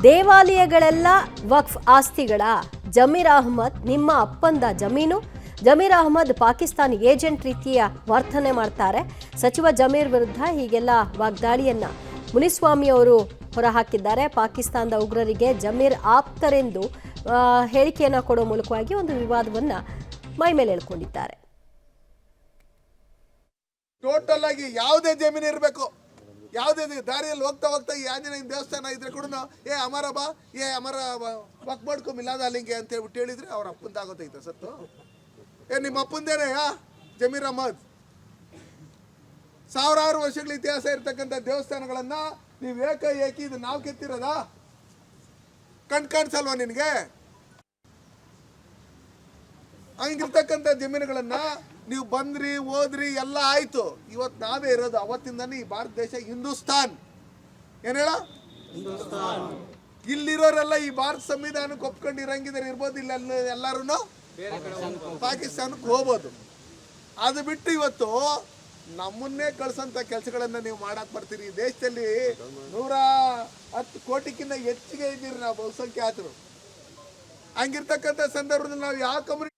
ದೇವಾಲಯಗಳೆಲ್ಲ ವಕ್ಫ್ ಆಸ್ತಿಗಳ? ಜಮೀರ್ ಅಹ್ಮದ್ ನಿಮ್ಮ ಅಪ್ಪಂದ ಜಮೀನು. ಜಮೀರ್ ಅಹ್ಮದ್ ಪಾಕಿಸ್ತಾನಿ ಏಜೆಂಟ್ ರೀತಿಯ ವರ್ತನೆ ಮಾಡ್ತಾರೆ. ಸಚಿವ ಜಮೀರ್ ವಿರುದ್ಧ ಹೀಗೆಲ್ಲ ವಾಗ್ದಾಳಿಯನ್ನ ಮುನಿಸ್ವಾಮಿ ಅವರು ಹೊರಹಾಕಿದ್ದಾರೆ. ಪಾಕಿಸ್ತಾನದ ಉಗ್ರರಿಗೆ ಜಮೀರ್ ಆಪ್ತರೆಂದು ಹೇಳಿಕೆಯನ್ನ ಕೊಡೋ ಮೂಲಕವಾಗಿ ಒಂದು ವಿವಾದವನ್ನ ಮೈ ಮೇಲೆ ಎಳ್ಕೊಂಡಿದ್ದಾರೆ. ಟೋಟಲ್ ಆಗಿ ಯಾವುದೇ ಜಮೀನು ಇರಬೇಕು, ಯಾವುದೇ ದಾರಿಯಲ್ಲಿ ಹೋಗ್ತಾ ಹೋಗ್ತಾ ಈ ಆಂಜನೇಯ ದೇವಸ್ಥಾನ ಇದ್ರೆ ಕೂಡ ಅಮರ ಬಾ ಅಮರ ವಕ್ ಮಾಡ್ಕೊ ಮಿಲಾದ ಅಲ್ಲಿಂಗೆ ಅಂತ ಹೇಳ್ಬಿಟ್ಟು ಹೇಳಿದ್ರೆ ಅವ್ರ ಅಪ್ಪಂದಾಗೋತೈತೆ ಸತ್ತು. ನಿಮ್ಮ ಅಪ್ಪಂದೇನೆ ಜಮೀರ್ ಅಹ್ಮದ್. ಸಾವಿರಾರು ವರ್ಷಗಳ ಇತಿಹಾಸ ಇರ್ತಕ್ಕಂಥ ದೇವಸ್ಥಾನಗಳನ್ನ ನೀವು ಏಕಿ ಇದು ನಾವು ಕೆತ್ತಿರೋದಾ? ಕಾಣಿಸಲ್ವಾ ನಿನಗೆ? ಹಂಗಿರ್ತಕ್ಕಂಥ ಜಮೀನುಗಳನ್ನ ನೀವು ಬಂದ್ರಿ ಹೋದ್ರಿ ಎಲ್ಲ ಆಯ್ತು. ಇವತ್ತು ನಾವೇ ಇರೋದು. ಅವತ್ತಿಂದಾನೆ ಈ ಭಾರತ ದೇಶ ಹಿಂದೂಸ್ತಾನ್. ಏನ್ ಹೇಳ, ಇಲ್ಲಿರೋರೆಲ್ಲ ಈ ಭಾರತ ಸಂವಿಧಾನಕ್ಕೆ ಒಪ್ಕೊಂಡಿರಂಗಿದ್ರೆ ಇರ್ಬೋದು, ಇಲ್ಲ ಎಲ್ಲಾರು ಪಾಕಿಸ್ತಾನಕ್ಕೆ ಹೋಗ್ಬೋದು. ಅದು ಬಿಟ್ಟು ಇವತ್ತು ನಮ್ಮನ್ನೇ ಕಳ್ಸಂತ ಕೆಲಸಗಳನ್ನ ನೀವು ಮಾಡಕ್ ಬರ್ತೀರಿ. ಈ ದೇಶದಲ್ಲಿ 110 ಕೋಟಿಗಿಂತ ಹೆಚ್ಚಿಗೆ ಇದ್ದೀರಿ ನಾವು ಬಹುಸಂಖ್ಯಾತರು. ಹಂಗಿರ್ತಕ್ಕಂಥ ಸಂದರ್ಭದಲ್ಲಿ ನಾವು ಯಾವ ಕಮ್ಯುನಿಟಿ